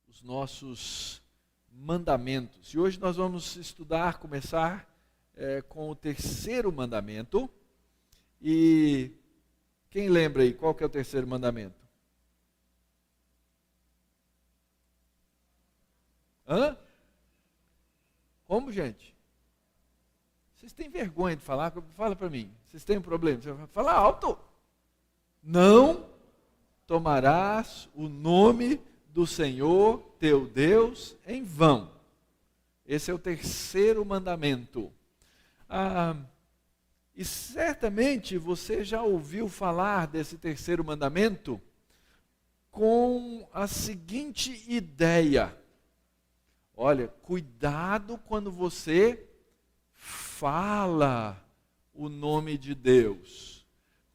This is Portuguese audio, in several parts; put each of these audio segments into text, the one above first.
os nossos mandamentos. E hoje nós vamos começar com o terceiro mandamento. E quem lembra aí, qual que é o terceiro mandamento? Hã? Como, gente? Vocês têm vergonha de falar? Fala para mim. Vocês têm um problema? Você vai falar alto. Não tomarás o nome do Senhor teu Deus em vão. Esse é o terceiro mandamento. E certamente você já ouviu falar desse terceiro mandamento com a seguinte ideia. Olha, cuidado quando você fala o nome de Deus.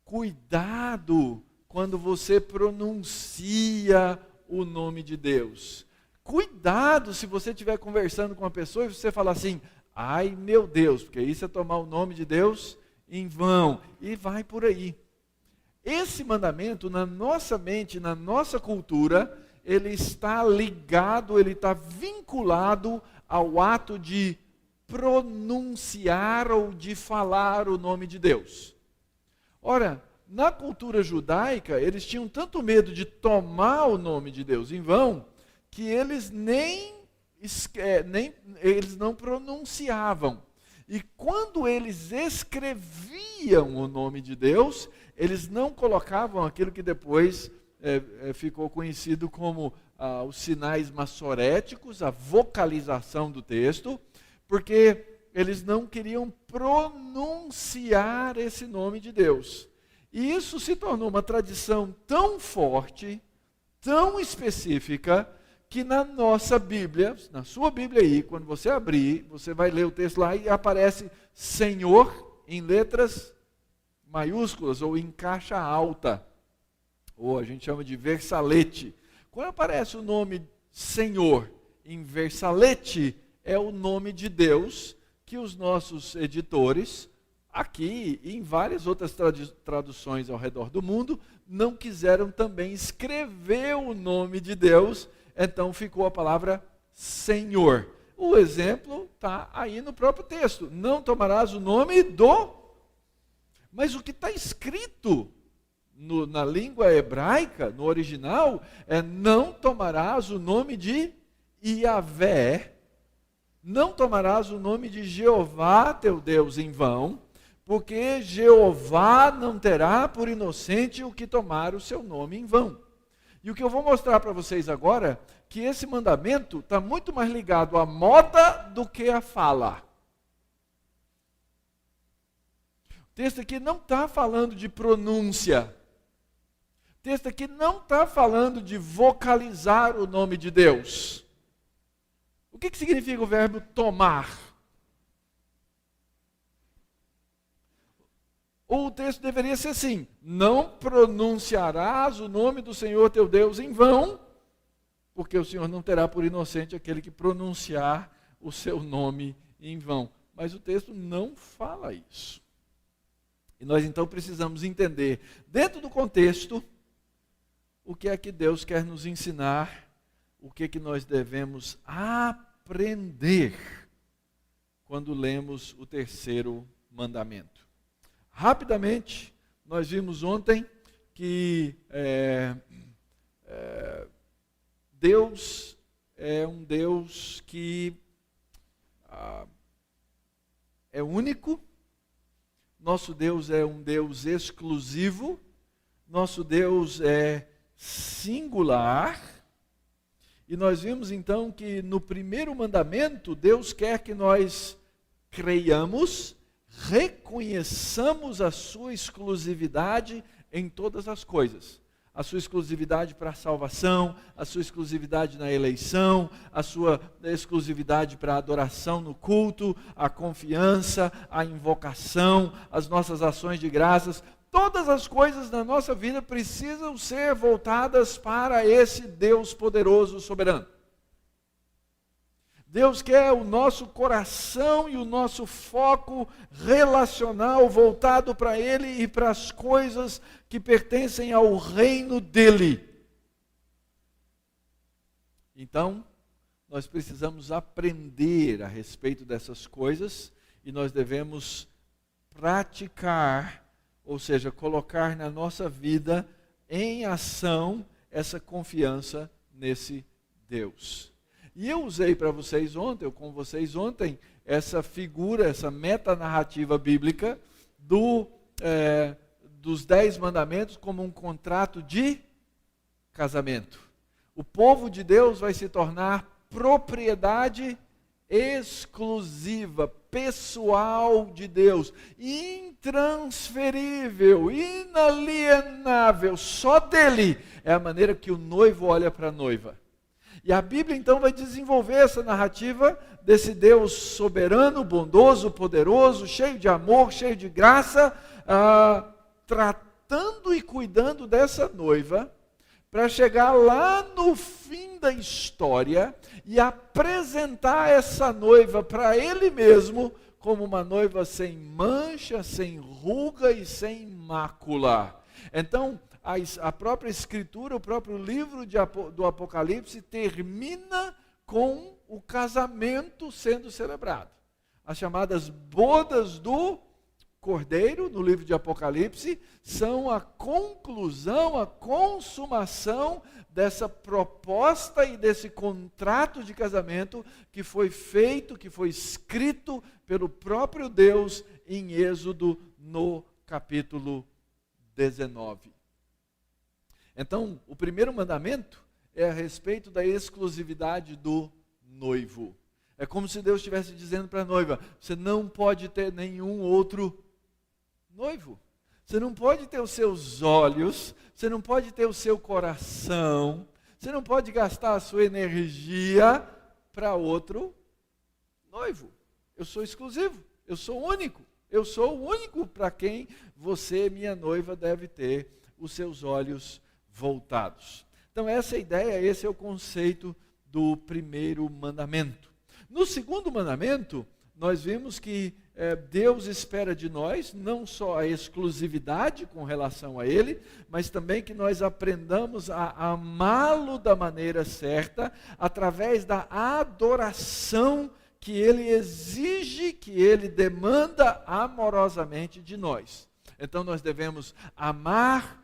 Cuidado quando você pronuncia o nome de Deus. Cuidado se você estiver conversando com uma pessoa e você falar assim, ai meu Deus, porque isso é tomar o nome de Deus em vão. E vai por aí. Esse mandamento, na nossa mente, na nossa cultura, ele está ligado, ele está vinculado ao ato de pronunciar ou de falar o nome de Deus. Ora, na cultura judaica, eles tinham tanto medo de tomar o nome de Deus em vão, que eles eles não pronunciavam. E quando eles escreviam o nome de Deus, eles não colocavam aquilo que depois ficou conhecido como os sinais maçoréticos, a vocalização do texto, porque eles não queriam pronunciar esse nome de Deus. E isso se tornou uma tradição tão forte, tão específica, que na nossa Bíblia, na sua Bíblia aí, quando você abrir, você vai ler o texto lá e aparece Senhor em letras maiúsculas ou em caixa alta. Ou a gente chama de versalete. Quando aparece o nome Senhor em versalete, é o nome de Deus que os nossos editores, aqui e em várias outras traduções ao redor do mundo, não quiseram também escrever o nome de Deus, então ficou a palavra Senhor. O exemplo está aí no próprio texto. Não tomarás o nome do... Mas o que está escrito na língua hebraica, no original, não tomarás o nome de Yahvé, não tomarás o nome de Jeová teu Deus em vão, porque Jeová não terá por inocente o que tomar o seu nome em vão. E o que eu vou mostrar para vocês agora, que esse mandamento está muito mais ligado à moda do que à fala. O texto aqui não está falando de pronúncia. O texto aqui não está falando de vocalizar o nome de Deus. O que significa o verbo tomar? Ou o texto deveria ser assim: não pronunciarás o nome do Senhor teu Deus em vão, porque o Senhor não terá por inocente aquele que pronunciar o seu nome em vão. Mas o texto não fala isso. E nós então precisamos entender, dentro do contexto, o que é que Deus quer nos ensinar, o que é que nós devemos aprender quando lemos o terceiro mandamento. Rapidamente, nós vimos ontem que Deus é um Deus que é único, nosso Deus é um Deus exclusivo, nosso Deus é singular, e nós vimos então que no primeiro mandamento, Deus quer que nós creiamos, reconheçamos a sua exclusividade em todas as coisas. A sua exclusividade para a salvação, a sua exclusividade na eleição, a sua exclusividade para a adoração no culto, a confiança, a invocação, as nossas ações de graças. Todas as coisas na nossa vida precisam ser voltadas para esse Deus poderoso, soberano. Deus quer o nosso coração e o nosso foco relacional voltado para Ele e para as coisas que pertencem ao reino dEle. Então, nós precisamos aprender a respeito dessas coisas e nós devemos praticar, ou seja, colocar na nossa vida em ação essa confiança nesse Deus. E eu usei para vocês ontem, com vocês ontem, essa figura, essa metanarrativa bíblica dos 10 mandamentos como um contrato de casamento. O povo de Deus vai se tornar propriedade exclusiva, pessoal de Deus, intransferível, inalienável, só dele é a maneira que o noivo olha para a noiva. E a Bíblia então vai desenvolver essa narrativa desse Deus soberano, bondoso, poderoso, cheio de amor, cheio de graça, tratando e cuidando dessa noiva, para chegar lá no fim da história e apresentar essa noiva para ele mesmo como uma noiva sem mancha, sem ruga e sem mácula. Então, a própria Escritura, o próprio livro do Apocalipse termina com o casamento sendo celebrado. As chamadas bodas do Cordeiro, no livro de Apocalipse, são a conclusão, a consumação dessa proposta e desse contrato de casamento que foi feito, que foi escrito pelo próprio Deus em Êxodo, no capítulo 19. Então, o primeiro mandamento é a respeito da exclusividade do noivo. É como se Deus estivesse dizendo para a noiva: você não pode ter nenhum outro noivo. Você não pode ter os seus olhos, você não pode ter o seu coração, você não pode gastar a sua energia para outro noivo. Eu sou exclusivo, eu sou único. Eu sou o único para quem você, minha noiva, deve ter os seus olhos voltados. Então essa é a ideia, esse é o conceito do primeiro mandamento. No segundo mandamento, nós vimos que Deus espera de nós não só a exclusividade com relação a Ele, mas também que nós aprendamos a amá-lo da maneira certa, através da adoração que Ele exige, que Ele demanda amorosamente de nós. Então nós devemos amar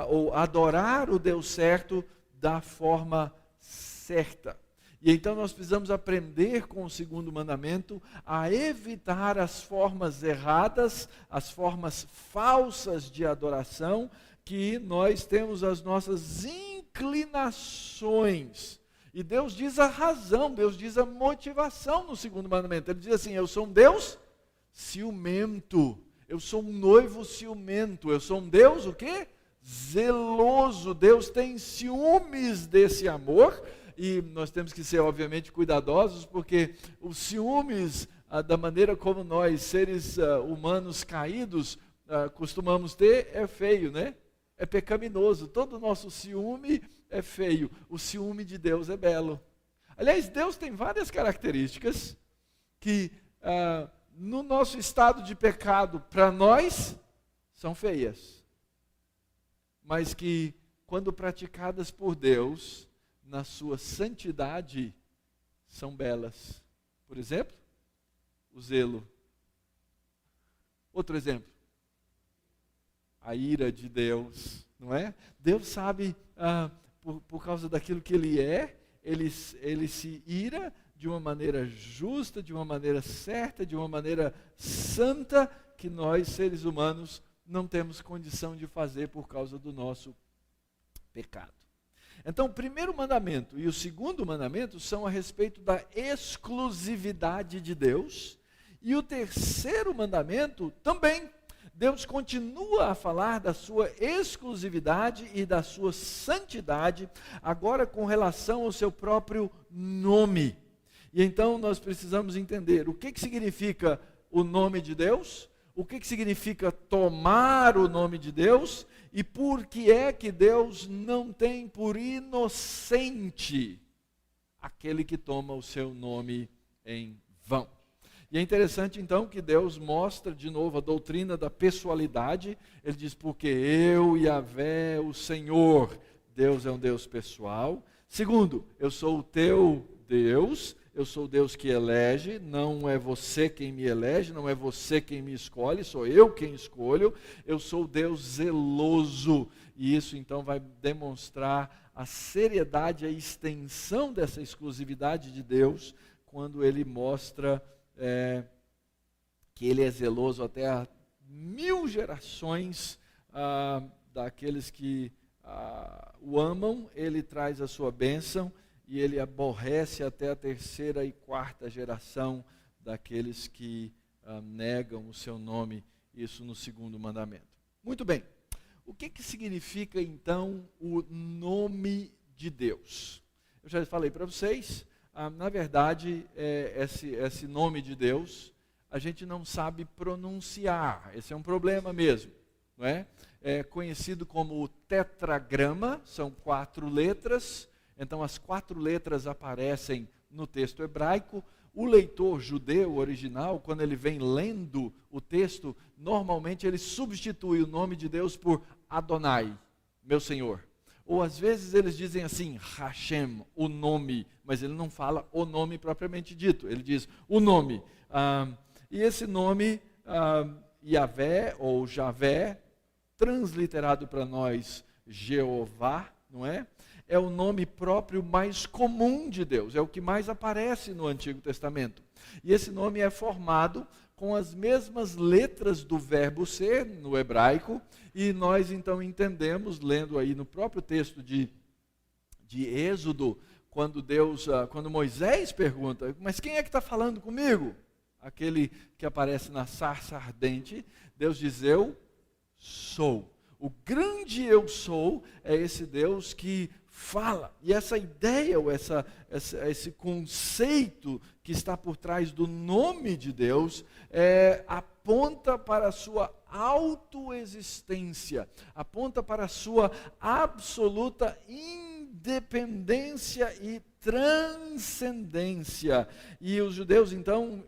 ou adorar o Deus certo da forma certa. E então nós precisamos aprender com o segundo mandamento a evitar as formas erradas, as formas falsas de adoração, que nós temos as nossas inclinações. E Deus diz a razão, Deus diz a motivação no segundo mandamento. Ele diz assim: eu sou um Deus ciumento, eu sou um noivo ciumento, eu sou um Deus o quê? Zeloso. Deus tem ciúmes desse amor. E nós temos que ser, obviamente, cuidadosos, porque os ciúmes, da maneira como nós, seres humanos caídos, costumamos ter, é feio, né? É pecaminoso. Todo o nosso ciúme é feio. O ciúme de Deus é belo. Aliás, Deus tem várias características que, no nosso estado de pecado, para nós, são feias. Mas que, quando praticadas por Deus, na sua santidade, são belas. Por exemplo, o zelo. Outro exemplo, a ira de Deus, não é? Deus sabe, por causa daquilo que Ele é, Ele se ira de uma maneira justa, de uma maneira certa, de uma maneira santa, que nós, seres humanos, não temos condição de fazer por causa do nosso pecado. Então, o primeiro mandamento e o segundo mandamento são a respeito da exclusividade de Deus. E o terceiro mandamento também. Deus continua a falar da sua exclusividade e da sua santidade, agora com relação ao seu próprio nome. E então nós precisamos entender o que significa o nome de Deus, o que significa tomar o nome de Deus, e por que é que Deus não tem por inocente aquele que toma o seu nome em vão. E é interessante então que Deus mostra de novo a doutrina da pessoalidade. Ele diz: porque eu, Yahvé, o Senhor, Deus é um Deus pessoal, Segundo, eu sou o teu Deus, eu sou o Deus que elege, não é você quem me elege, não é você quem me escolhe, sou eu quem escolho, eu sou o Deus zeloso. E isso então vai demonstrar a seriedade, a extensão dessa exclusividade de Deus, quando ele mostra que ele é zeloso até a 1000 gerações daqueles que o amam, ele traz a sua bênção, e ele aborrece até a 3ª e 4ª geração daqueles que negam o seu nome, isso no 2º mandamento. Muito bem, o que significa então o nome de Deus? Eu já falei para vocês, na verdade, esse nome de Deus, a gente não sabe pronunciar, esse é um problema mesmo, não é? É conhecido como o tetragrama, são 4 letras, então as 4 letras aparecem no texto hebraico. O leitor judeu original, quando ele vem lendo o texto, normalmente ele substitui o nome de Deus por Adonai, meu Senhor. Ou às vezes eles dizem assim, Hashem, o nome, mas ele não fala o nome propriamente dito, ele diz o nome. E esse nome, Yahvé ou Javé, transliterado para nós, Jeová, não é? É o nome próprio mais comum de Deus, é o que mais aparece no Antigo Testamento. E esse nome é formado com as mesmas letras do verbo ser, no hebraico, e nós então entendemos, lendo aí no próprio texto de Êxodo, quando Moisés pergunta, mas quem é que está falando comigo? Aquele que aparece na sarça ardente, Deus diz, eu sou. O grande eu sou é esse Deus que fala. E essa ideia, ou esse conceito que está por trás do nome de Deus, aponta para a sua autoexistência, aponta para a sua absoluta independência e transcendência. E os judeus, então,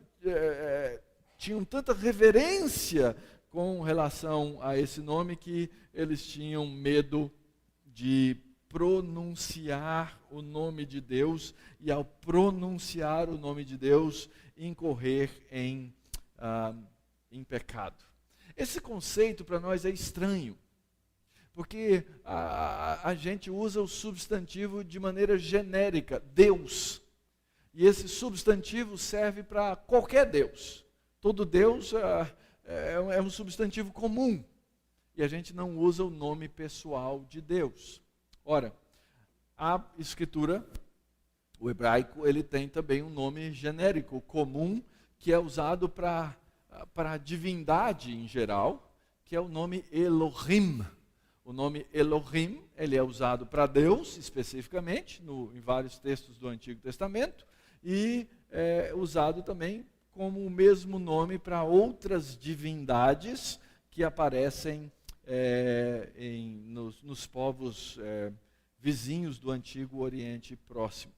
tinham tanta reverência com relação a esse nome que eles tinham medo de pronunciar o nome de Deus, e ao pronunciar o nome de Deus, incorrer em pecado. Esse conceito para nós é estranho, porque a gente usa o substantivo de maneira genérica, Deus, e esse substantivo serve para qualquer Deus. Todo Deus é um substantivo comum, e a gente não usa o nome pessoal de Deus. Ora, a Escritura, o hebraico, ele tem também um nome genérico, comum, que é usado para a divindade em geral, que é o nome Elohim. O nome Elohim, ele é usado para Deus, especificamente, em vários textos do Antigo Testamento, e é usado também como o mesmo nome para outras divindades que aparecem nos povos vizinhos do Antigo Oriente Próximo.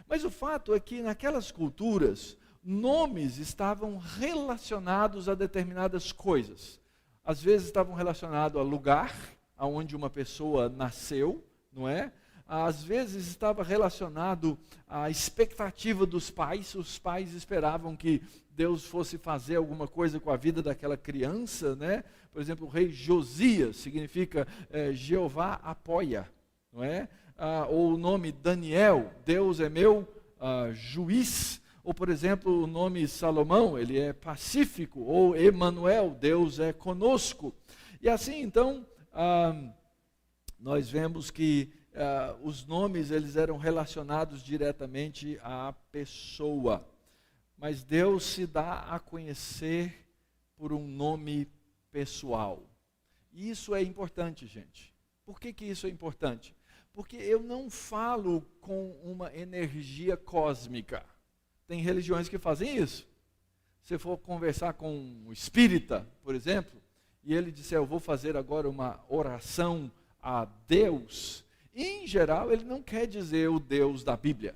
Mas o fato é que naquelas culturas, nomes estavam relacionados a determinadas coisas. Às vezes estavam relacionados a lugar onde uma pessoa nasceu, não é? Às vezes estava relacionado à expectativa dos pais. Os pais esperavam que Deus fosse fazer alguma coisa com a vida daquela criança, né? Por exemplo, o rei Josias significa Jeová apoia, não é? Ou o nome Daniel, Deus é meu juiz. Ou, por exemplo, o nome Salomão, ele é pacífico. Ou Emanuel, Deus é conosco. E assim, então, nós vemos que os nomes eles eram relacionados diretamente à pessoa. Mas Deus se dá a conhecer por um nome pessoal. E isso é importante, gente. Por que isso é importante? Porque eu não falo com uma energia cósmica. Tem religiões que fazem isso. Se for conversar com um espírita, por exemplo, e ele disser, eu vou fazer agora uma oração a Deus, em geral, ele não quer dizer o Deus da Bíblia.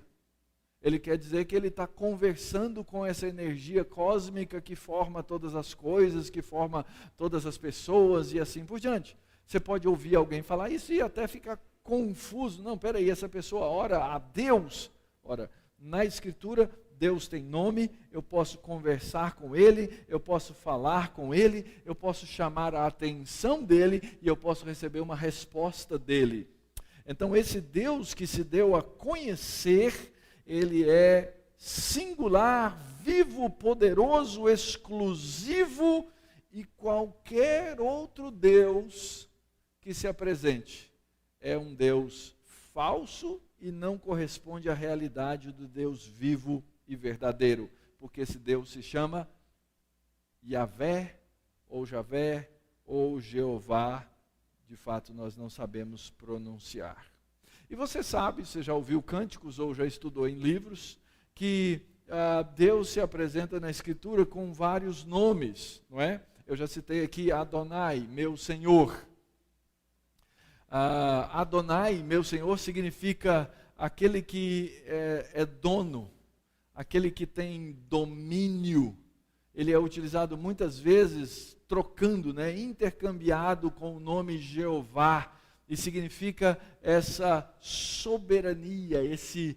Ele quer dizer que ele está conversando com essa energia cósmica que forma todas as coisas, que forma todas as pessoas e assim por diante. Você pode ouvir alguém falar isso e até ficar confuso. Não, peraí, essa pessoa ora a Deus. Ora, na Escritura, Deus tem nome, eu posso conversar com Ele, eu posso falar com Ele, eu posso chamar a atenção dEle e eu posso receber uma resposta dEle. Então, esse Deus que se deu a conhecer, Ele é singular, vivo, poderoso, exclusivo, e qualquer outro Deus que se apresente é um Deus falso e não corresponde à realidade do Deus vivo e verdadeiro, porque esse Deus se chama Yahvé, ou Javé, ou Jeová. De fato, nós não sabemos pronunciar. E você sabe, você já ouviu cânticos ou já estudou em livros, que Deus se apresenta na Escritura com vários nomes, não é? Eu já citei aqui Adonai, meu Senhor. Adonai, meu Senhor, significa aquele que é dono, aquele que tem domínio. Ele é utilizado muitas vezes trocando, né, intercambiado com o nome Jeová, e significa essa soberania, esse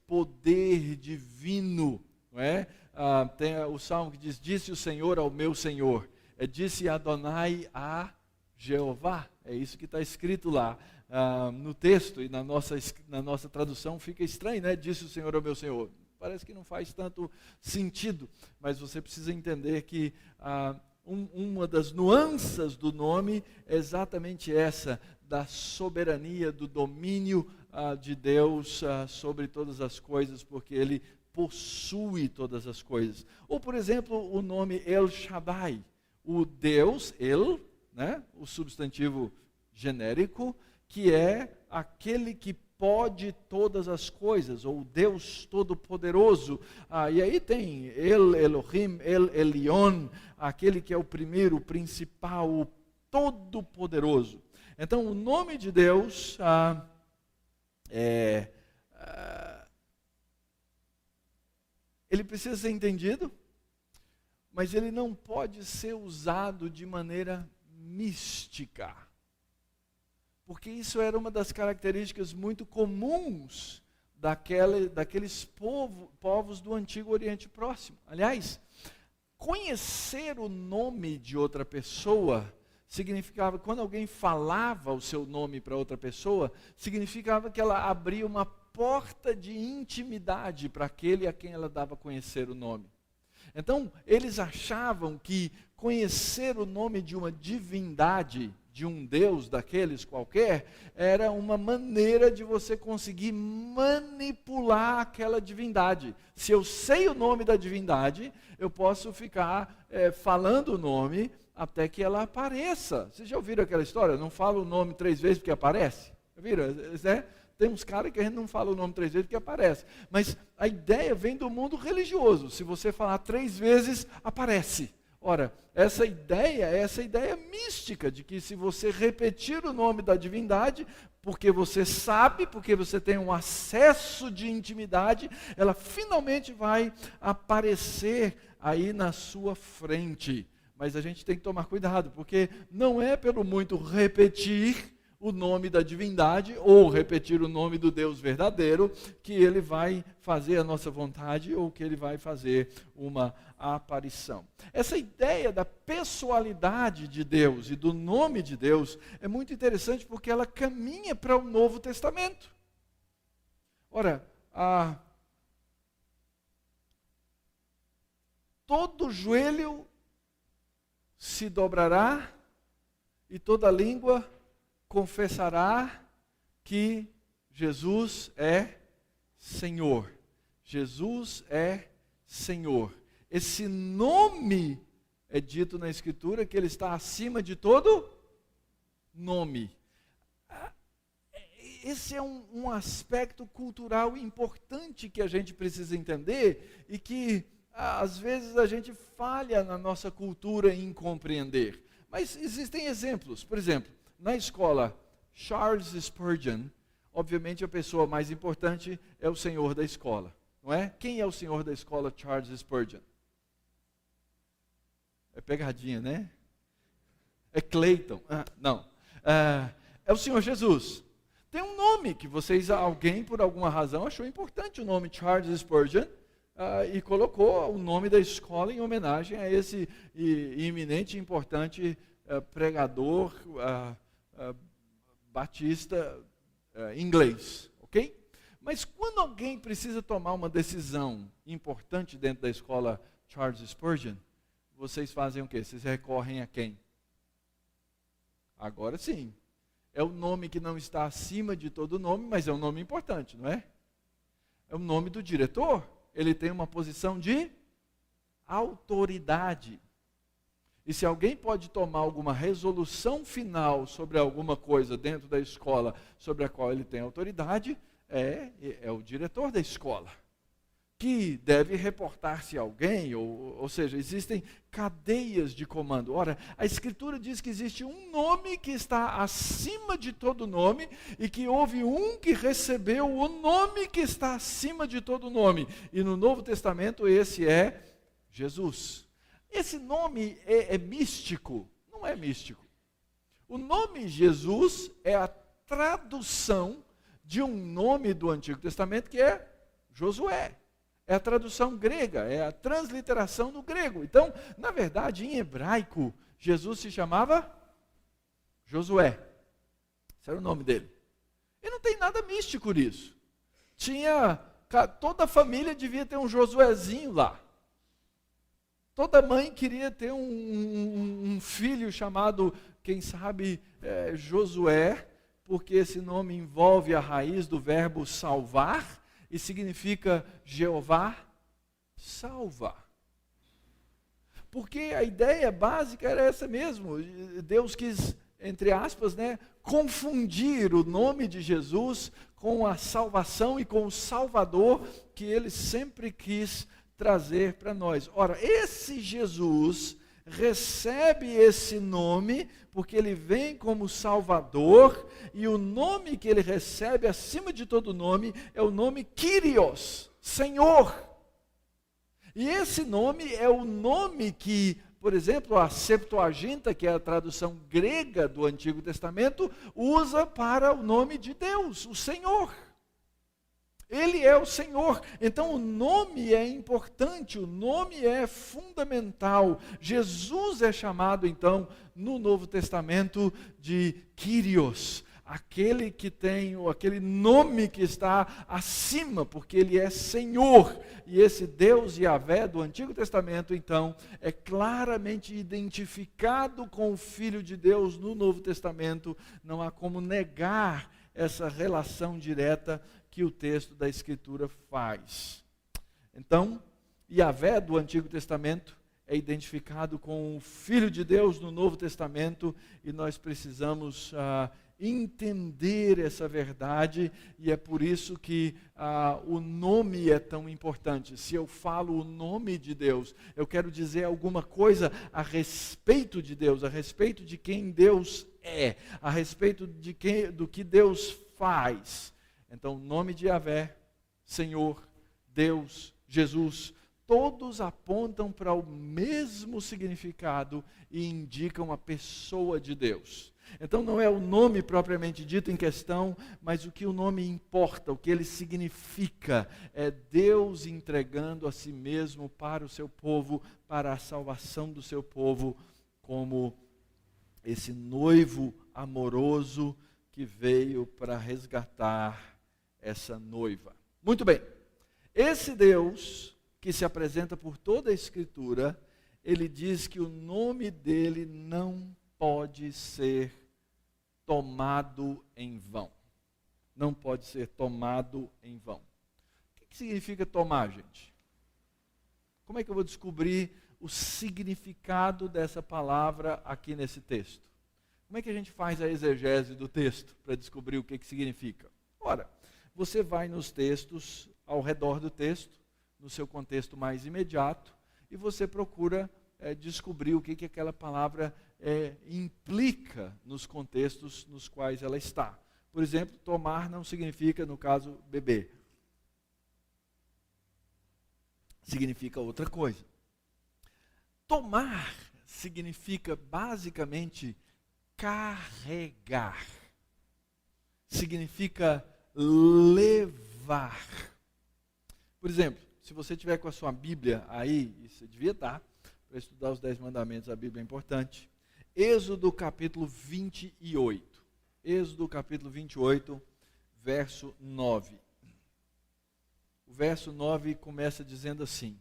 poder divino, não é? Tem o salmo que diz: disse o Senhor ao meu Senhor, disse Adonai a Jeová, é isso que está escrito lá no texto, e na nossa tradução fica estranho, né? Disse o Senhor ao meu Senhor. Parece que não faz tanto sentido, mas você precisa entender que uma das nuances do nome é exatamente essa, da soberania, do domínio de Deus sobre todas as coisas, porque Ele possui todas as coisas. Ou, por exemplo, o nome El Shaddai, o Deus, El, né, o substantivo genérico, que é aquele que pode todas as coisas, ou Deus Todo-Poderoso. E aí tem El Elohim, El Elyon, aquele que é o primeiro, o principal, o Todo-Poderoso. Então, o nome de Deus ele precisa ser entendido, mas ele não pode ser usado de maneira mística. Porque isso era uma das características muito comuns daqueles povos do Antigo Oriente Próximo. Aliás, conhecer o nome de outra pessoa significava, quando alguém falava o seu nome para outra pessoa, significava que ela abria uma porta de intimidade para aquele a quem ela dava a conhecer o nome. Então, eles achavam que conhecer o nome de uma divindade, de um Deus daqueles qualquer, era uma maneira de você conseguir manipular aquela divindade. Se eu sei o nome da divindade, eu posso ficar falando o nome até que ela apareça. Vocês já ouviram aquela história? Não fala o nome 3 vezes porque aparece? Viram? Tem uns caras que a gente não fala o nome 3 vezes porque aparece. Mas a ideia vem do mundo religioso. Se você falar 3 vezes, aparece. Ora, essa ideia é essa ideia mística de que se você repetir o nome da divindade, porque você sabe, porque você tem um acesso de intimidade, ela finalmente vai aparecer aí na sua frente. Mas a gente tem que tomar cuidado, porque não é pelo muito repetir o nome da divindade ou repetir o nome do Deus verdadeiro que ele vai fazer a nossa vontade ou que ele vai fazer uma aparição. Essa ideia da pessoalidade de Deus e do nome de Deus é muito interessante porque ela caminha para o Novo Testamento. Ora, todo joelho se dobrará e toda língua confessará que Jesus é Senhor. Jesus é Senhor. Esse nome é dito na Escritura que ele está acima de todo nome. Esse é um aspecto cultural importante que a gente precisa entender e que às vezes a gente falha na nossa cultura em compreender. Mas existem exemplos. Por exemplo, na escola Charles Spurgeon, obviamente a pessoa mais importante é o senhor da escola, não é? Quem é o senhor da escola Charles Spurgeon? É pegadinha, né? É Clayton? Não. É o Senhor Jesus. tem um nome que alguém por alguma razão achou importante o nome Charles Spurgeon, e colocou o nome da escola em homenagem a esse iminente e importante pregador batista inglês, ok? Mas quando alguém precisa tomar uma decisão importante dentro da escola Charles Spurgeon, vocês fazem o quê? Vocês recorrem a quem? Agora sim. É o nome que não está acima de todo nome, mas é um nome importante, não é? É o nome do diretor. Ele tem uma posição de autoridade. E se alguém pode tomar alguma resolução final sobre alguma coisa dentro da escola sobre a qual ele tem autoridade, é o diretor da escola, que deve reportar-se a alguém, ou seja, existem cadeias de comando. Ora, a Escritura diz que existe um nome que está acima de todo nome, e que houve um que recebeu o nome que está acima de todo nome. E no Novo Testamento esse é Jesus. Esse nome é místico? Não é místico. O nome Jesus é a tradução de um nome do Antigo Testamento que é Josué. É a tradução grega, é a transliteração do grego. Então, na verdade, em hebraico, Jesus se chamava Josué. Esse era o nome dele. E não tem nada místico nisso. Toda a família devia ter um Josuézinho lá. Toda mãe queria ter um filho chamado, quem sabe, Josué, porque esse nome envolve a raiz do verbo salvar e significa Jeová salva. Porque a ideia básica era essa mesmo. Deus quis, entre aspas, confundir o nome de Jesus com a salvação e com o Salvador que ele sempre quis trazer para nós. Ora, esse Jesus recebe esse nome porque ele vem como Salvador, e o nome que ele recebe acima de todo nome é o nome Kyrios, Senhor. E esse nome é o nome que, por exemplo, a Septuaginta, que é a tradução grega do Antigo Testamento, usa para o nome de Deus, o Senhor. Ele é o Senhor. Então o nome é importante, o nome é fundamental. Jesus é chamado então no Novo Testamento de Kyrios, aquele que tem aquele nome que está acima, porque ele é Senhor. E esse Deus Yahvé do Antigo Testamento então é claramente identificado com o Filho de Deus no Novo Testamento. Não há como negar essa relação direta que o texto da Escritura faz. Então, Yahvé do Antigo Testamento é identificado com o Filho de Deus no Novo Testamento, e nós precisamos entender essa verdade, e é por isso que o nome é tão importante. Se eu falo o nome de Deus, eu quero dizer alguma coisa a respeito de Deus, a respeito de quem Deus é, a respeito do que Deus faz. Então, o nome de Yahvé, Senhor, Deus, Jesus, todos apontam para o mesmo significado e indicam a pessoa de Deus. Então, não é o nome propriamente dito em questão, mas o que o nome importa, o que ele significa, é Deus entregando a si mesmo para o seu povo, para a salvação do seu povo, como esse noivo amoroso que veio para resgatar essa noiva. Muito bem, esse Deus que se apresenta por toda a Escritura, ele diz que o nome dele não pode ser tomado em vão. Não pode ser tomado em vão. O que significa tomar, gente? Como é que eu vou descobrir o significado dessa palavra aqui nesse texto? Como é que a gente faz a exegese do texto para descobrir o que significa? Ora, você vai nos textos, ao redor do texto, no seu contexto mais imediato, e você procura descobrir o que aquela palavra implica nos contextos nos quais ela está. Por exemplo, tomar não significa, no caso, beber. Significa outra coisa. Tomar significa basicamente carregar. significa levar. Por exemplo, se você tiver com a sua Bíblia aí, e você devia estar, para estudar os 10 mandamentos, a Bíblia é importante. Êxodo capítulo 28. Êxodo capítulo 28, verso 9. O verso 9 começa dizendo assim: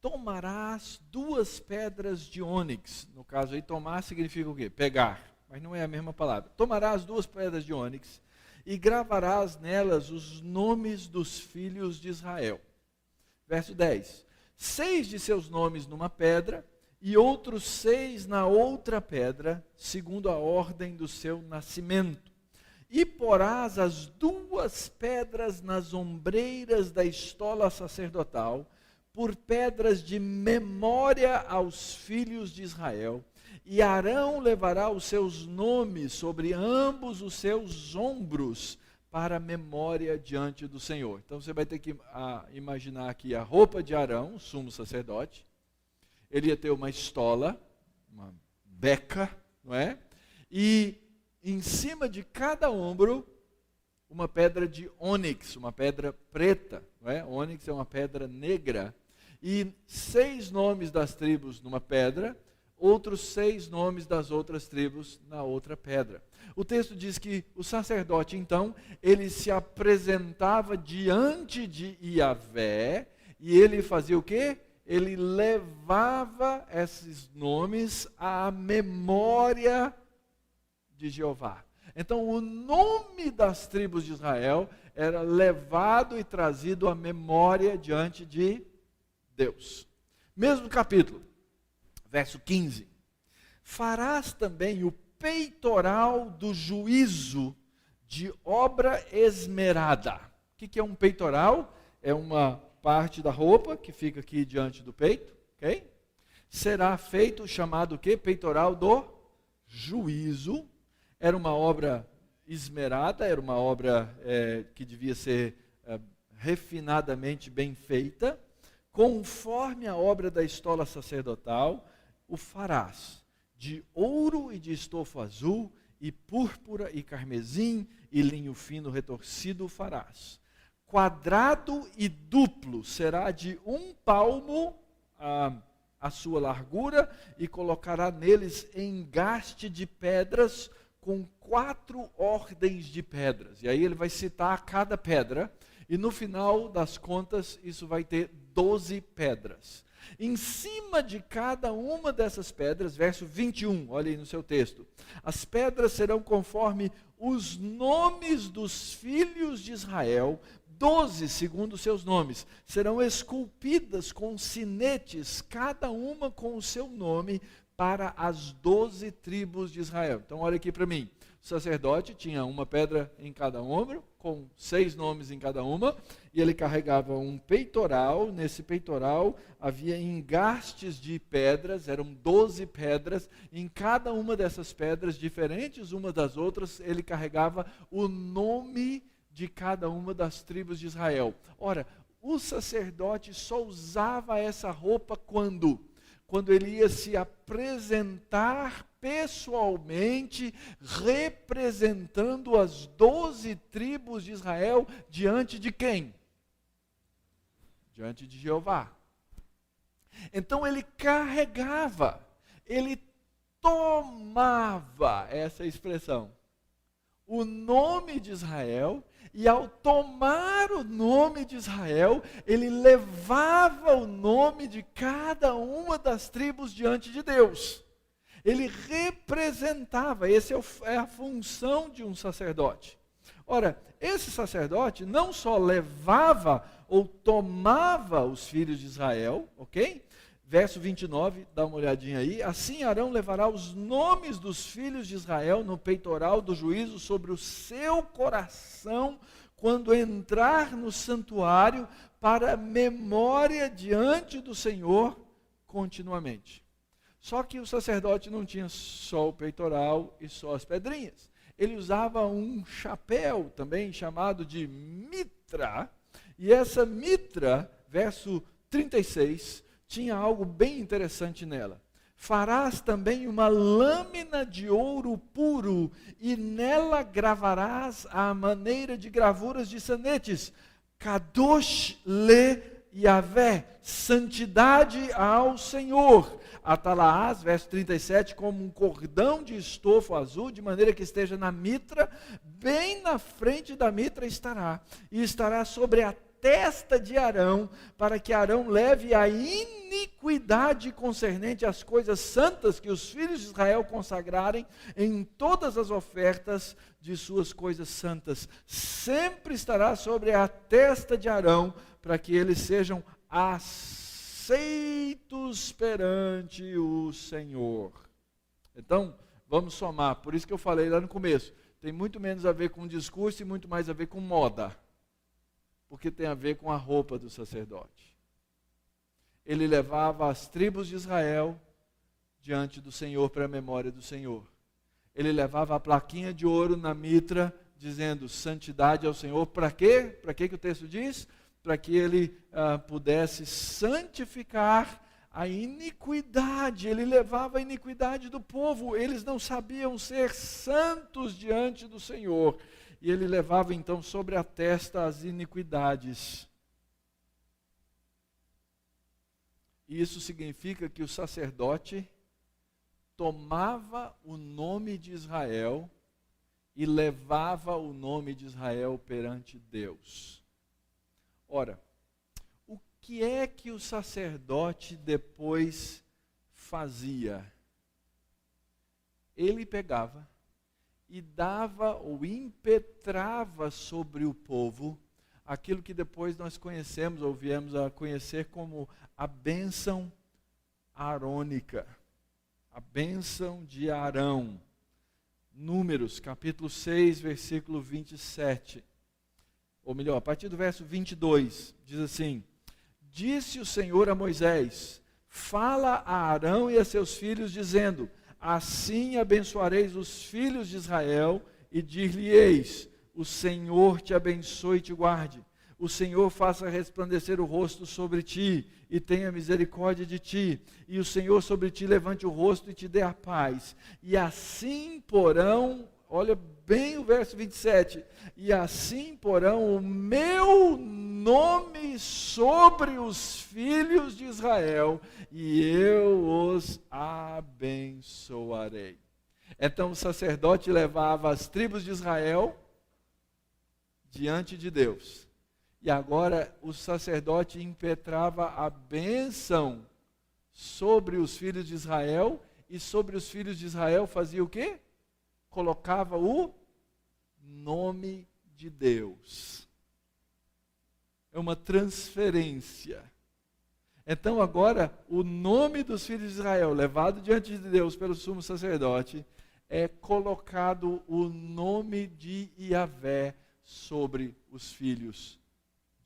tomarás 2 pedras de ônix. No caso aí, tomar significa o quê? Pegar, mas não é a mesma palavra. Tomarás 2 pedras de ônix e gravarás nelas os nomes dos filhos de Israel. Verso 10. 6 de seus nomes numa pedra e outros 6 na outra pedra, segundo a ordem do seu nascimento. E porás as 2 pedras nas ombreiras da estola sacerdotal, por pedras de memória aos filhos de Israel. E Arão levará os seus nomes sobre ambos os seus ombros, para memória diante do Senhor. Então você vai ter que imaginar aqui a roupa de Arão, o sumo sacerdote. Ele ia ter uma estola, uma beca, não é? E em cima de cada ombro, uma pedra de ônix, uma pedra preta, não é? Ônix é uma pedra negra. E 6 nomes das tribos numa pedra, outros 6 nomes das outras tribos na outra pedra. O texto diz que o sacerdote, então, ele se apresentava diante de Iavé, e ele fazia o quê? Ele levava esses nomes à memória de Jeová. Então, o nome das tribos de Israel era levado e trazido à memória diante de Deus. Mesmo capítulo, verso 15. Farás também o peitoral do juízo de obra esmerada. O que é um peitoral? É uma parte da roupa que fica aqui diante do peito, ok? Será feito chamado o quê? Peitoral do juízo. Era uma obra esmerada, era uma obra que devia ser refinadamente bem feita. Conforme a obra da estola sacerdotal, o farás de ouro e de estofo azul, e púrpura e carmesim, e linho fino retorcido o farás. Quadrado e duplo será de 1 palmo a sua largura, e colocará neles engaste de pedras com 4 ordens de pedras. E aí ele vai citar cada pedra, e no final das contas isso vai ter 12 pedras. Em cima de cada uma dessas pedras, verso 21, olha aí no seu texto. As pedras serão conforme os nomes dos filhos de Israel, 12 segundo seus nomes. Serão esculpidas com sinetes, cada uma com o seu nome, para as 12 tribos de Israel. Então olha aqui para mim. O sacerdote tinha uma pedra em cada ombro, com 6 nomes em cada uma, e ele carregava um peitoral. Nesse peitoral havia engastes de pedras, eram 12 pedras. Em cada uma dessas pedras, diferentes umas das outras, ele carregava o nome de cada uma das tribos de Israel. Ora, o sacerdote só usava essa roupa quando ele ia se apresentar pessoalmente, representando as 12 tribos de Israel diante de quem? Diante de Jeová. Então ele carregava, ele tomava, essa expressão, o nome de Israel, e ao tomar o nome de Israel, ele levava o nome de cada uma das tribos diante de Deus. Ele representava, essa é a função de um sacerdote. Ora, esse sacerdote não só levava ou tomava os filhos de Israel, ok? Verso 29, dá uma olhadinha aí. Assim Arão levará os nomes dos filhos de Israel no peitoral do juízo sobre o seu coração, quando entrar no santuário, para memória diante do Senhor continuamente. Só que o sacerdote não tinha só o peitoral e só as pedrinhas. Ele usava um chapéu também chamado de mitra. E essa mitra, verso 36, tinha algo bem interessante nela. Farás também uma lâmina de ouro puro, e nela gravarás a maneira de gravuras de sanetes. Kadosh le Yahvé, santidade ao Senhor. Atalaás, verso 37, como um cordão de estofo azul, de maneira que esteja na mitra, bem na frente da mitra estará, e estará sobre a testa de Arão, para que Arão leve a iniquidade concernente às coisas santas que os filhos de Israel consagrarem em todas as ofertas de suas coisas santas. Sempre estará sobre a testa de Arão, para que eles sejam aceitos perante o Senhor. Então, vamos somar. Por isso que eu falei lá no começo. Tem muito menos a ver com discurso e muito mais a ver com moda. Porque tem a ver com a roupa do sacerdote. Ele levava as tribos de Israel diante do Senhor para a memória do Senhor. Ele levava a plaquinha de ouro na mitra, dizendo santidade ao Senhor. Para quê? Para que o texto diz? Para que ele pudesse santificar a iniquidade. Ele levava a iniquidade do povo. Eles não sabiam ser santos diante do Senhor. E ele levava então sobre a testa as iniquidades. E isso significa que o sacerdote tomava o nome de Israel e levava o nome de Israel perante Deus. Ora, o que é que o sacerdote depois fazia? Ele pegava e dava ou impetrava sobre o povo aquilo que depois nós conhecemos ou viemos a conhecer como a bênção arônica, a bênção de Arão. Números, capítulo 6, versículo 27. Ou melhor, a partir do verso 22, diz assim: Disse o Senhor a Moisés: Fala a Arão e a seus filhos, dizendo: Assim abençoareis os filhos de Israel, e dir-lhe-eis: O Senhor te abençoe e te guarde. O Senhor faça resplandecer o rosto sobre ti, e tenha misericórdia de ti. E o Senhor sobre ti levante o rosto e te dê a paz. E assim porão, olha bem o verso 27, e assim porão o meu nome sobre os filhos de Israel, e eu os abençoarei. Então o sacerdote levava as tribos de Israel diante de Deus. E agora o sacerdote impetrava a bênção sobre os filhos de Israel, e sobre os filhos de Israel fazia o quê? Colocava o nome de Deus. É uma transferência. Então agora, o nome dos filhos de Israel, levado diante de Deus pelo sumo sacerdote, é colocado o nome de Yahvé sobre os filhos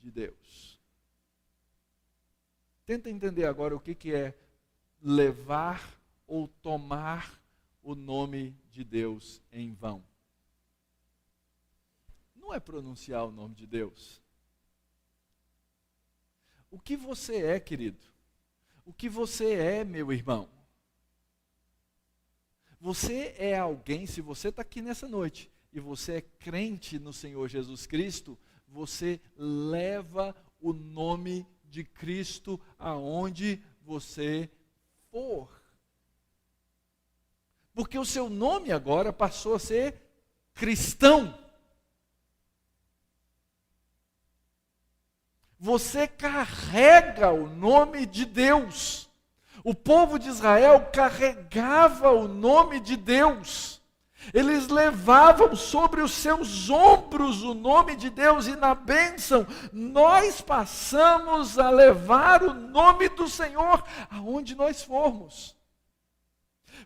de Deus. Tenta entender agora o que é levar ou tomar o nome de Deus em vão. Não é pronunciar o nome de Deus. O que você é, querido? O que você é, meu irmão? Você é alguém, se você está aqui nessa noite e você é crente no Senhor Jesus Cristo, você leva o nome de Cristo aonde você for. Porque o seu nome agora passou a ser cristão. Você carrega o nome de Deus. O povo de Israel carregava o nome de Deus. Eles levavam sobre os seus ombros o nome de Deus, e na bênção nós passamos a levar o nome do Senhor aonde nós formos.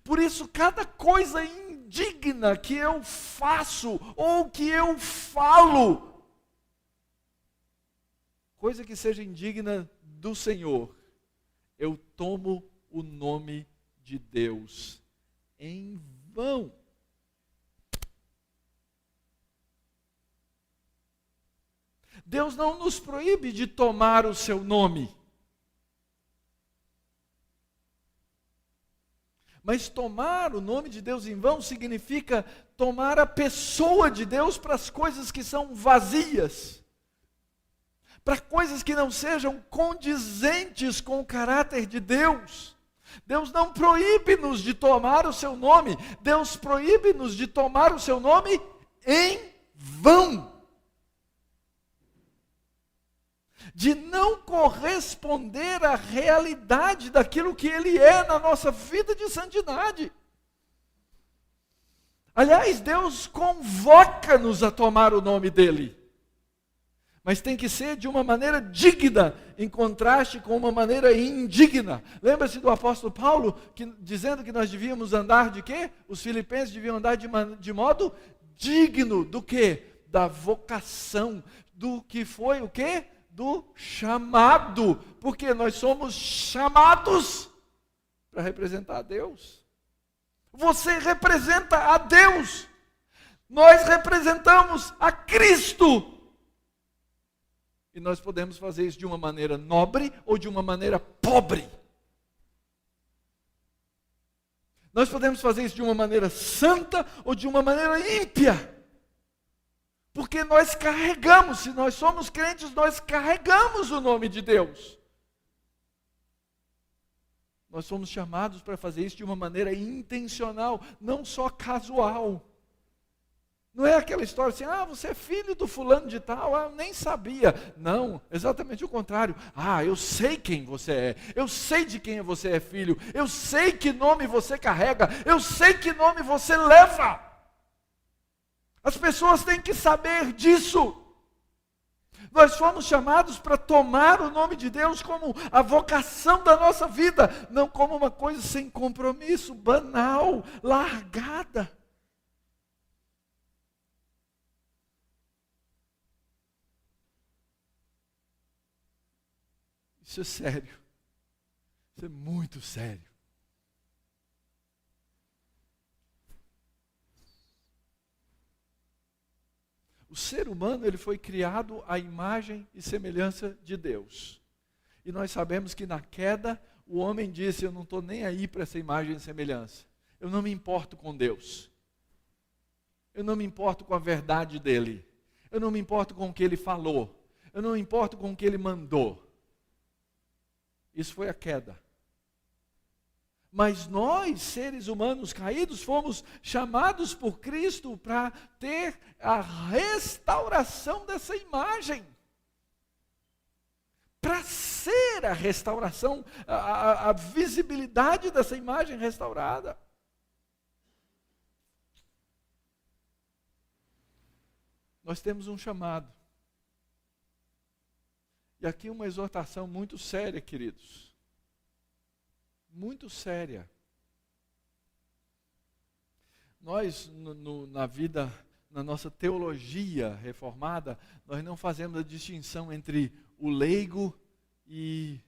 Por isso, cada coisa indigna que eu faço ou que eu falo, coisa que seja indigna do Senhor, eu tomo o nome de Deus em vão. Deus não nos proíbe de tomar o seu nome. Mas tomar o nome de Deus em vão significa tomar a pessoa de Deus para as coisas que são vazias, para coisas que não sejam condizentes com o caráter de Deus. Deus não proíbe-nos de tomar o seu nome, Deus proíbe-nos de tomar o seu nome em vão. De não corresponder à realidade daquilo que Ele é na nossa vida de santidade. Aliás, Deus convoca-nos a tomar o nome dEle. Mas tem que ser de uma maneira digna, em contraste com uma maneira indigna. Lembra-se do apóstolo Paulo, dizendo que nós devíamos andar de quê? Os filipenses deviam andar de modo digno do quê? Da vocação, do que foi o quê? Do chamado, porque nós somos chamados para representar a Deus. Você representa a Deus, nós representamos a Cristo. E nós podemos fazer isso de uma maneira nobre ou de uma maneira pobre. Nós podemos fazer isso de uma maneira santa ou de uma maneira ímpia. Porque nós carregamos, se nós somos crentes, nós carregamos o nome de Deus. Nós somos chamados para fazer isso de uma maneira intencional, não só casual. Não é aquela história assim, você é filho do fulano de tal, eu nem sabia. Não, exatamente o contrário. Eu sei quem você é, eu sei de quem você é filho, eu sei que nome você carrega, eu sei que nome você leva. As pessoas têm que saber disso. Nós fomos chamados para tomar o nome de Deus como a vocação da nossa vida, não como uma coisa sem compromisso, banal, largada. Isso é sério. Isso é muito sério. O ser humano, ele foi criado à imagem e semelhança de Deus. E nós sabemos que na queda, o homem disse, eu não estou nem aí para essa imagem e semelhança. Eu não me importo com Deus. Eu não me importo com a verdade dele. Eu não me importo com o que ele falou. Eu não me importo com o que ele mandou. Isso foi a queda. Mas nós, seres humanos caídos, fomos chamados por Cristo para ter a restauração dessa imagem. Para ser a restauração, a visibilidade dessa imagem restaurada. Nós temos um chamado. E aqui uma exortação muito séria, queridos. Muito séria. Nós, na vida, na nossa teologia reformada, nós não fazemos a distinção entre o leigo e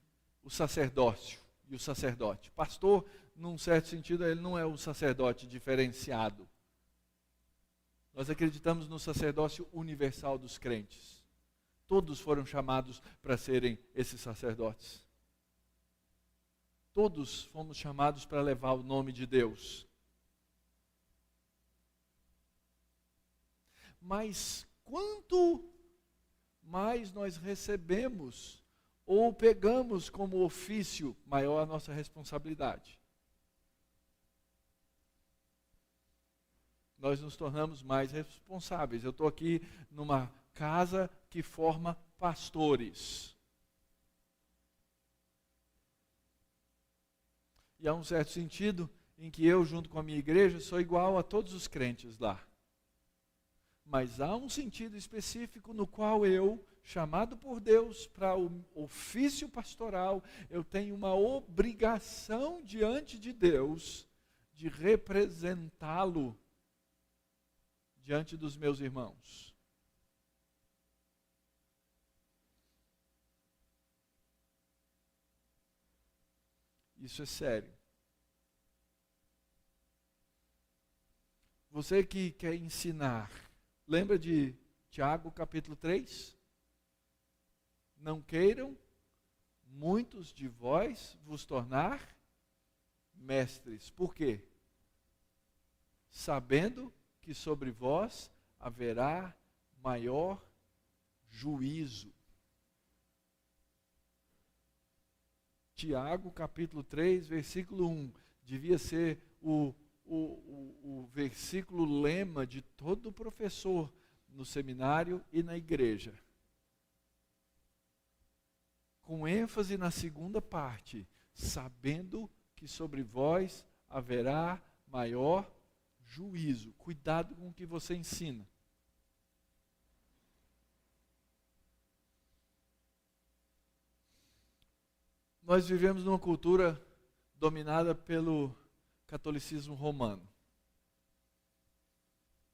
o sacerdócio, e o sacerdote. Pastor, num certo sentido, ele não é um sacerdote diferenciado. Nós acreditamos no sacerdócio universal dos crentes. Todos foram chamados para serem esses sacerdotes. Todos fomos chamados para levar o nome de Deus. Mas quanto mais nós recebemos ou pegamos como ofício, maior a nossa responsabilidade. Nós nos tornamos mais responsáveis. Eu estou aqui numa casa que forma pastores. E há um certo sentido em que eu, junto com a minha igreja, sou igual a todos os crentes lá. Mas há um sentido específico no qual eu, chamado por Deus para o ofício pastoral, eu tenho uma obrigação diante de Deus de representá-lo diante dos meus irmãos. Isso é sério. Você que quer ensinar, lembra de Tiago capítulo 3? Não queiram muitos de vós vos tornar mestres. Por quê? Sabendo que sobre vós haverá maior juízo. Tiago, capítulo 3, versículo 1. Devia ser o versículo lema de todo professor no seminário e na igreja. Com ênfase na segunda parte, sabendo que sobre vós haverá maior juízo. Cuidado com o que você ensina. Nós vivemos numa cultura dominada pelo catolicismo romano.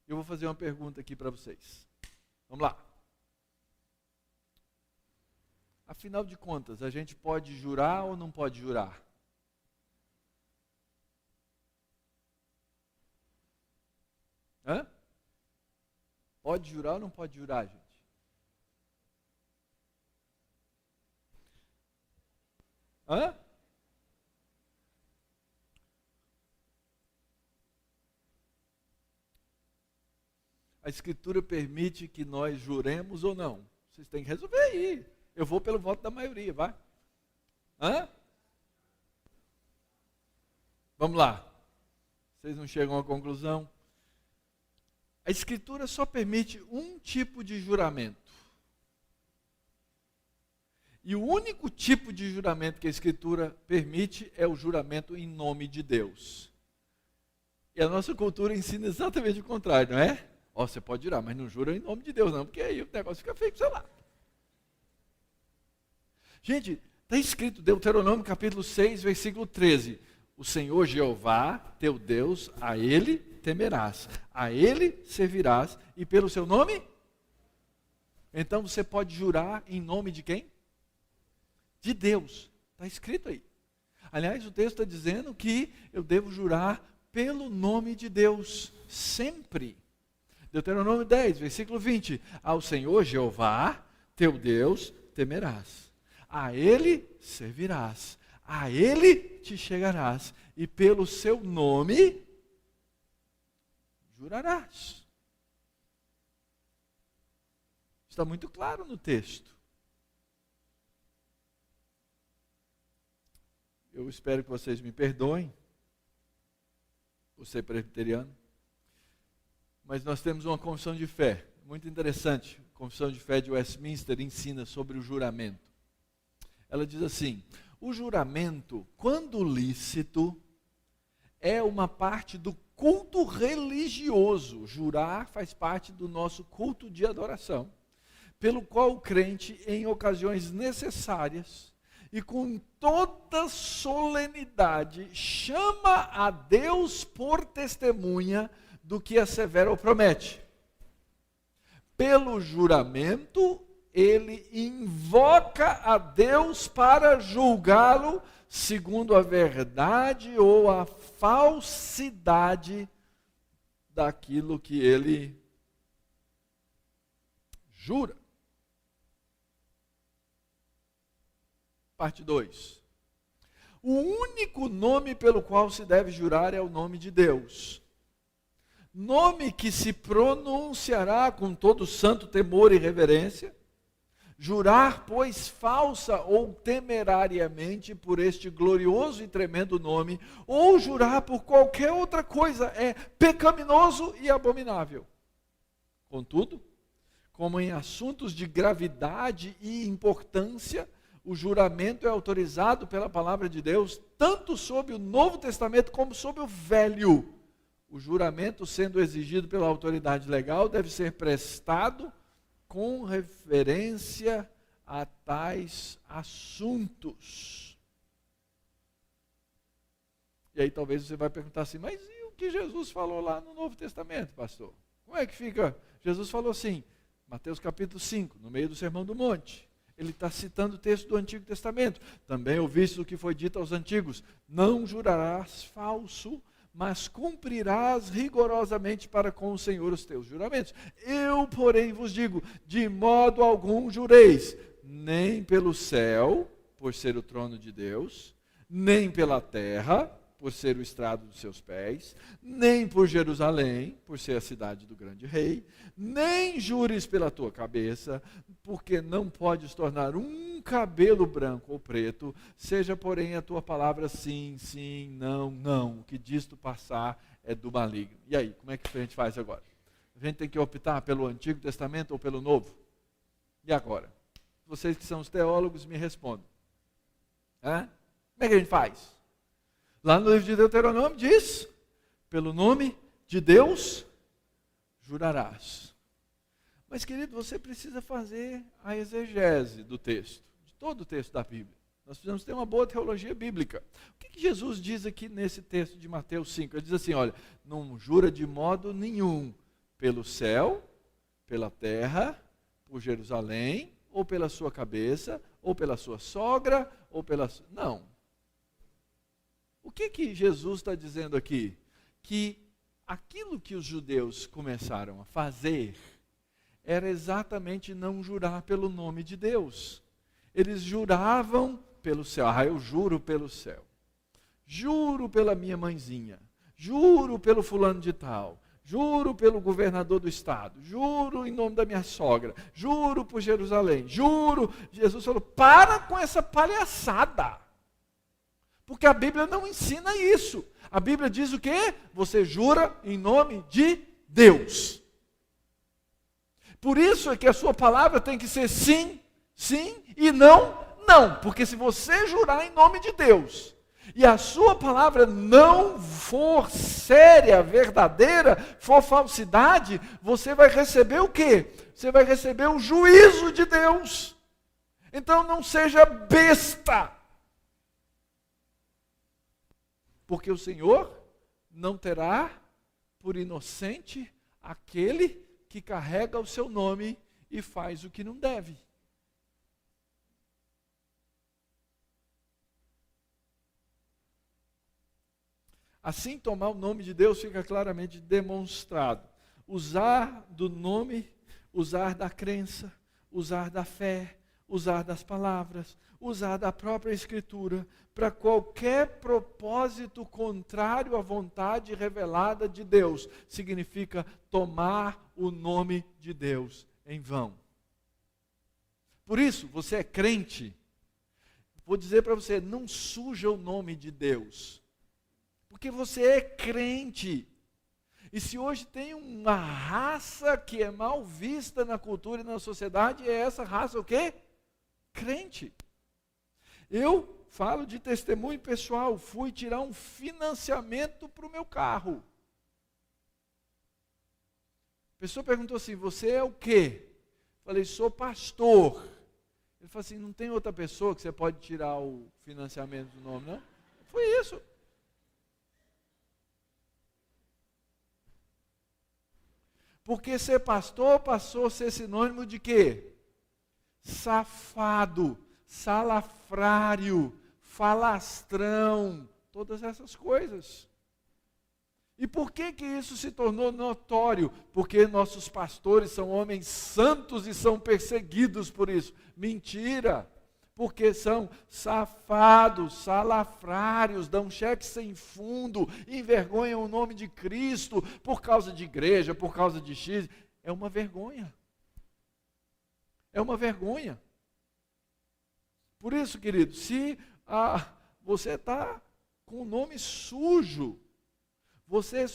Eu vou fazer uma pergunta aqui para vocês. Vamos lá. Afinal de contas, a gente pode jurar ou não pode jurar? Hã? Pode jurar ou não pode jurar, gente? Hã? A Escritura permite que nós juremos ou não? Vocês têm que resolver aí. Eu vou pelo voto da maioria, vai. Hã? Vamos lá. Vocês não chegam à conclusão? A Escritura só permite um tipo de juramento. E o único tipo de juramento que a Escritura permite é o juramento em nome de Deus. E a nossa cultura ensina exatamente o contrário, não é? Ó, você pode jurar, mas não jura em nome de Deus não, porque aí o negócio fica feio para o seu lado. Gente, está escrito, Deuteronômio capítulo 6, versículo 13. O Senhor Jeová, teu Deus, a Ele temerás, a Ele servirás, e pelo seu nome? Então você pode jurar em nome de quem? De Deus. Está escrito aí. Aliás, o texto está dizendo que eu devo jurar pelo nome de Deus, sempre. Deuteronômio 10, versículo 20. Ao Senhor Jeová, teu Deus, temerás. A Ele servirás. A Ele te chegarás. E pelo seu nome jurarás. Está muito claro no texto. Eu espero que vocês me perdoem, por ser presbiteriano, mas nós temos uma confissão de fé, muito interessante. A confissão de fé de Westminster ensina sobre o juramento. Ela diz assim: o juramento, quando lícito, é uma parte do culto religioso. Jurar faz parte do nosso culto de adoração, pelo qual o crente, em ocasiões necessárias, e com toda solenidade, chama a Deus por testemunha do que assevera ou promete. Pelo juramento, ele invoca a Deus para julgá-lo segundo a verdade ou a falsidade daquilo que ele jura. Parte 2. O único nome pelo qual se deve jurar é o nome de Deus. Nome que se pronunciará com todo santo temor e reverência. Jurar, pois, falsa ou temerariamente por este glorioso e tremendo nome, ou jurar por qualquer outra coisa, é pecaminoso e abominável. Contudo, como em assuntos de gravidade e importância, o juramento é autorizado pela palavra de Deus, tanto sob o Novo Testamento como sob o Velho. O juramento, sendo exigido pela autoridade legal, deve ser prestado com referência a tais assuntos. E aí talvez você vai perguntar assim: mas e o que Jesus falou lá no Novo Testamento, pastor? Como é que fica? Jesus falou assim, Mateus capítulo 5, no meio do Sermão do Monte. Ele está citando o texto do Antigo Testamento. Também ouviste o que foi dito aos antigos: não jurarás falso, mas cumprirás rigorosamente para com o Senhor os teus juramentos. Eu, porém, vos digo, de modo algum jureis, nem pelo céu, por ser o trono de Deus, nem pela terra, por ser o estrado dos seus pés, nem por Jerusalém, por ser a cidade do grande rei, nem jures pela tua cabeça, porque não podes tornar um cabelo branco ou preto, seja porém a tua palavra sim, sim, não, não, o que disto passar é do maligno. E aí, como é que a gente faz agora? A gente tem que optar pelo Antigo Testamento ou pelo Novo? E agora? Vocês que são os teólogos me respondam. Como é que a gente faz? Lá no livro de Deuteronômio diz, pelo nome de Deus jurarás. Mas, querido, você precisa fazer a exegese do texto, de todo o texto da Bíblia. Nós precisamos ter uma boa teologia bíblica. O que Jesus diz aqui nesse texto de Mateus 5? Ele diz assim, olha, não jura de modo nenhum pelo céu, pela terra, por Jerusalém, ou pela sua cabeça, ou pela sua sogra, ou pela... Não. O que Jesus está dizendo aqui? Que aquilo que os judeus começaram a fazer era exatamente não jurar pelo nome de Deus. Eles juravam pelo céu. Eu juro pelo céu. Juro pela minha mãezinha. Juro pelo fulano de tal. Juro pelo governador do estado. Juro em nome da minha sogra. Juro por Jerusalém. Juro. Jesus falou, para com essa palhaçada. Porque a Bíblia não ensina isso. A Bíblia diz o quê? Você jura em nome de Deus. Por isso é que a sua palavra tem que ser sim, sim e não, não. Porque se você jurar em nome de Deus, e a sua palavra não for séria, verdadeira, for falsidade, você vai receber o quê? Você vai receber o juízo de Deus. Então não seja besta. Porque o Senhor não terá por inocente aquele que carrega o seu nome e faz o que não deve. Assim, tomar o nome de Deus fica claramente demonstrado. Usar do nome, usar da crença, usar da fé, usar das palavras, usar da própria Escritura, para qualquer propósito contrário à vontade revelada de Deus, significa tomar o nome de Deus em vão. Por isso, você é crente, vou dizer para você, não suja o nome de Deus, porque você é crente. E se hoje tem uma raça que é mal vista na cultura e na sociedade, é essa raça o quê? Crente. Eu falo de testemunho pessoal, fui tirar um financiamento para o meu carro. A pessoa perguntou assim, você é o quê? Falei, sou pastor. Ele falou assim, não tem outra pessoa que você pode tirar o financiamento do nome, não? Foi isso. Porque ser pastor passou a ser sinônimo de quê? Safado, salafrário, falastrão, todas essas coisas. E por que isso se tornou notório? Porque nossos pastores são homens santos e são perseguidos por isso. Mentira! Porque são safados, salafrários, dão cheque sem fundo, envergonham o nome de Cristo por causa de igreja, por causa de X. É uma vergonha. É uma vergonha. Por isso, querido, se você está com o nome sujo, você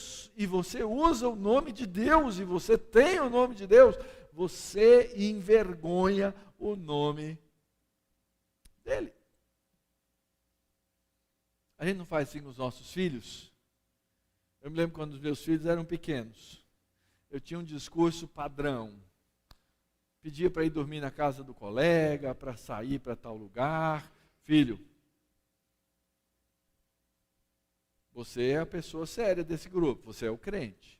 usa o nome de Deus, e você tem o nome de Deus, você envergonha o nome dele. A gente não faz assim com os nossos filhos? Eu me lembro quando os meus filhos eram pequenos. Eu tinha um discurso padrão. Pedia para ir dormir na casa do colega, para sair para tal lugar. Filho, você é a pessoa séria desse grupo, você é o crente.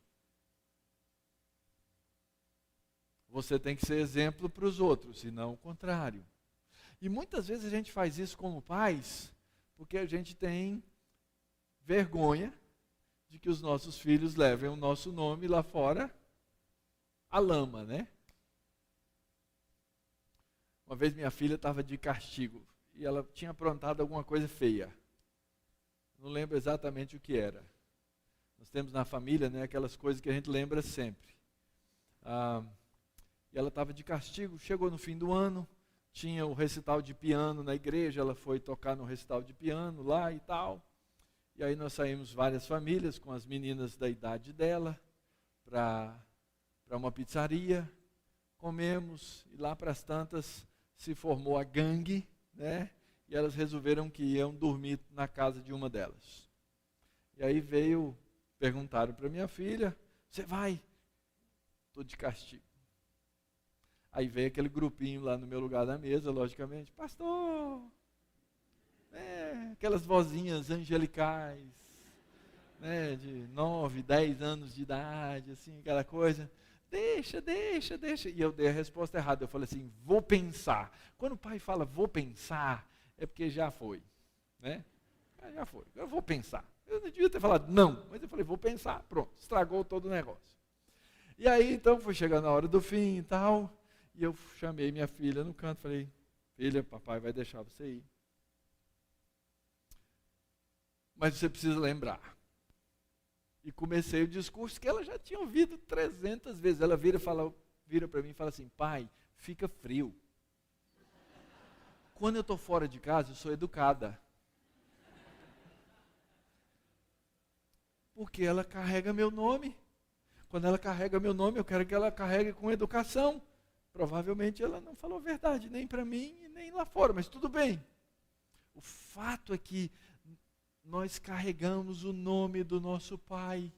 Você tem que ser exemplo para os outros, e não o contrário. E muitas vezes a gente faz isso como pais, porque a gente tem vergonha de que os nossos filhos levem o nosso nome lá fora à lama, né? Uma vez minha filha estava de castigo e ela tinha aprontado alguma coisa feia. não lembro exatamente o que era. Nós temos na família, né, aquelas coisas que a gente lembra sempre. E ela estava de castigo, chegou no fim do ano, tinha o recital de piano na igreja, ela foi tocar no recital de piano lá e tal. E aí nós saímos várias famílias com as meninas da idade dela para uma pizzaria, comemos e lá para as tantas se formou a gangue, né? E elas resolveram que iam dormir na casa de uma delas. E aí perguntaram para minha filha, você vai? Estou de castigo. Aí veio aquele grupinho lá no meu lugar da mesa, logicamente, pastor, aquelas vozinhas angelicais, né, de 9, 10 anos de idade, assim, aquela coisa, deixa. E eu dei a resposta errada, eu falei assim, vou pensar. Quando o pai fala vou pensar, é porque já foi, né? Já foi, eu vou pensar. Eu não devia ter falado não, mas eu falei, vou pensar, pronto, estragou todo o negócio. E aí, então, foi chegando a hora do fim e tal, e eu chamei minha filha no canto, falei, filha, papai vai deixar você ir. Mas você precisa lembrar. E comecei o discurso que ela já tinha ouvido 300 vezes. Ela vira para mim e fala assim, pai, fica frio. Quando eu estou fora de casa, eu sou educada. Porque ela carrega meu nome. Quando ela carrega meu nome, eu quero que ela carregue com educação. Provavelmente ela não falou a verdade, nem para mim, nem lá fora, mas tudo bem. O fato é que nós carregamos o nome do nosso Pai.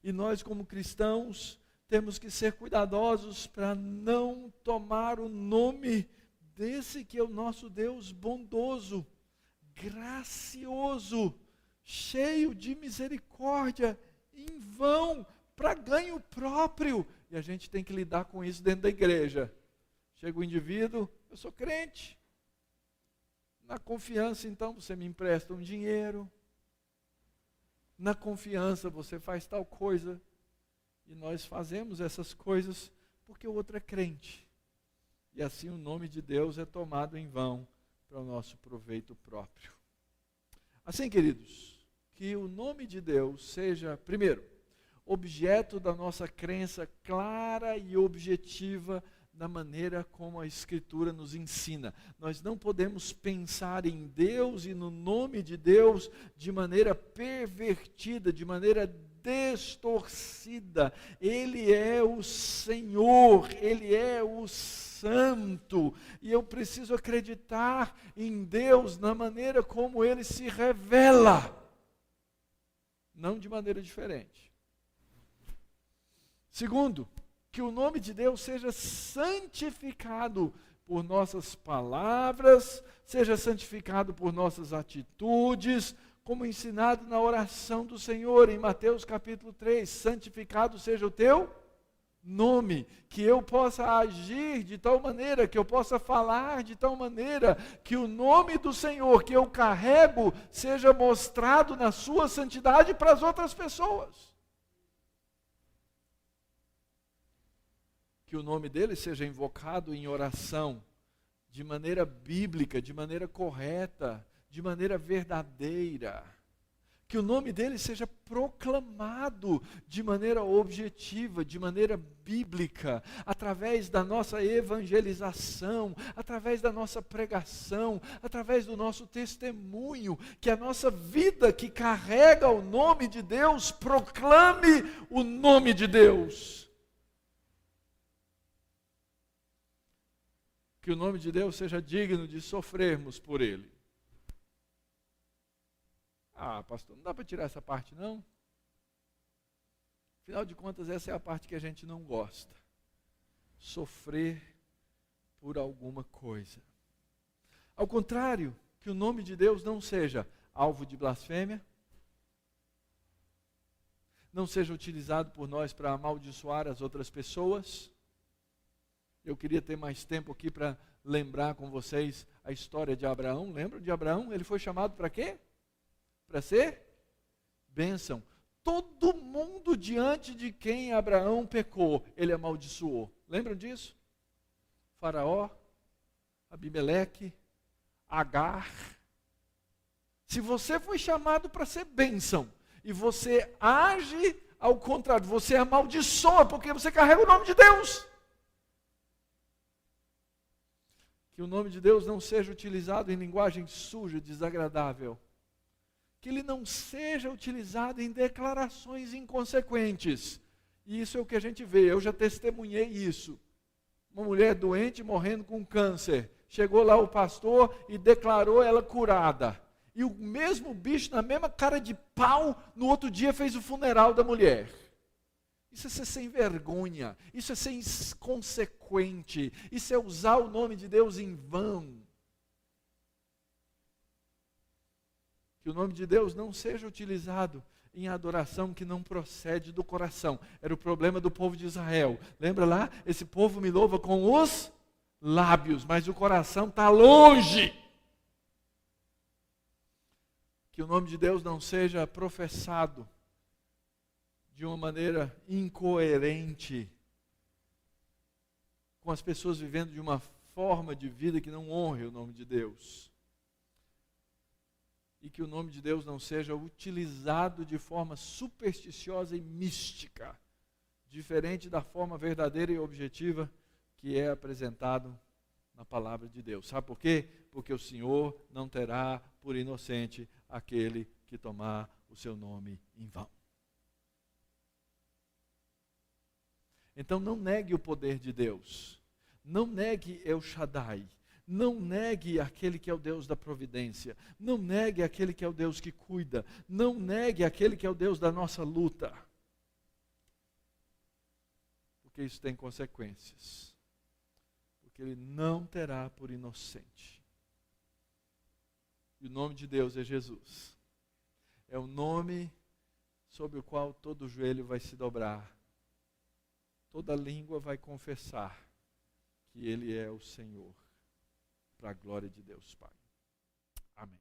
E nós, como cristãos, temos que ser cuidadosos para não tomar o nome desse que é o nosso Deus bondoso, gracioso, cheio de misericórdia, em vão, para ganho próprio. E a gente tem que lidar com isso dentro da igreja. Chega o indivíduo, eu sou crente. Na confiança, então, você me empresta um dinheiro. Na confiança, você faz tal coisa. E nós fazemos essas coisas porque o outro é crente. E assim o nome de Deus é tomado em vão para o nosso proveito próprio. Assim, queridos, que o nome de Deus seja, primeiro, objeto da nossa crença clara e objetiva da maneira como a Escritura nos ensina. Nós não podemos pensar em Deus e no nome de Deus de maneira pervertida, de maneira distorcida. Ele é o Senhor, Ele é o Santo, e eu preciso acreditar em Deus na maneira como Ele se revela, não de maneira diferente. Segundo, que o nome de Deus seja santificado por nossas palavras, seja santificado por nossas atitudes, como ensinado na oração do Senhor, em Mateus capítulo 3, santificado seja o teu nome, que eu possa agir de tal maneira, que eu possa falar de tal maneira, que o nome do Senhor que eu carrego seja mostrado na sua santidade para as outras pessoas. Que o nome dele seja invocado em oração, de maneira bíblica, de maneira correta, de maneira verdadeira. Que o nome dele seja proclamado de maneira objetiva, de maneira bíblica, através da nossa evangelização, através da nossa pregação, através do nosso testemunho, que a nossa vida que carrega o nome de Deus, proclame o nome de Deus. Que o nome de Deus seja digno de sofrermos por ele. Ah, pastor, não dá para tirar essa parte, não? Afinal de contas, essa é a parte que a gente não gosta. Sofrer por alguma coisa. Ao contrário, que o nome de Deus não seja alvo de blasfêmia, não seja utilizado por nós para amaldiçoar as outras pessoas. Eu queria ter mais tempo aqui para lembrar com vocês a história de Abraão. Lembram de Abraão? Ele foi chamado para quê? Para ser bênção. Todo mundo diante de quem Abraão pecou, ele amaldiçoou. Lembram disso? Faraó, Abimeleque, Agar. Se você foi chamado para ser bênção, e você age ao contrário, você amaldiçoa, porque você carrega o nome de Deus. Que o nome de Deus não seja utilizado em linguagem suja, desagradável. Que ele não seja utilizado em declarações inconsequentes. E isso é o que a gente vê, eu já testemunhei isso. Uma mulher doente morrendo com câncer. Chegou lá o pastor e declarou ela curada. E o mesmo bicho, na mesma cara de pau, no outro dia fez o funeral da mulher. Isso é ser sem vergonha, isso é ser inconsequente, isso é usar o nome de Deus em vão. Que o nome de Deus não seja utilizado em adoração que não procede do coração. Era o problema do povo de Israel. Lembra lá? Esse povo me louva com os lábios, mas o coração está longe. Que o nome de Deus não seja professado de uma maneira incoerente, com as pessoas vivendo de uma forma de vida que não honre o nome de Deus. E que o nome de Deus não seja utilizado de forma supersticiosa e mística, diferente da forma verdadeira e objetiva que é apresentado na palavra de Deus. Sabe por quê? Porque o Senhor não terá por inocente aquele que tomar o seu nome em vão. Então não negue o poder de Deus, não negue El Shaddai, não negue aquele que é o Deus da providência, não negue aquele que é o Deus que cuida, não negue aquele que é o Deus da nossa luta, porque isso tem consequências, porque ele não terá por inocente. E o nome de Deus é Jesus, é o nome sobre o qual todo joelho vai se dobrar, toda língua vai confessar que Ele é o Senhor, para a glória de Deus Pai. Amém.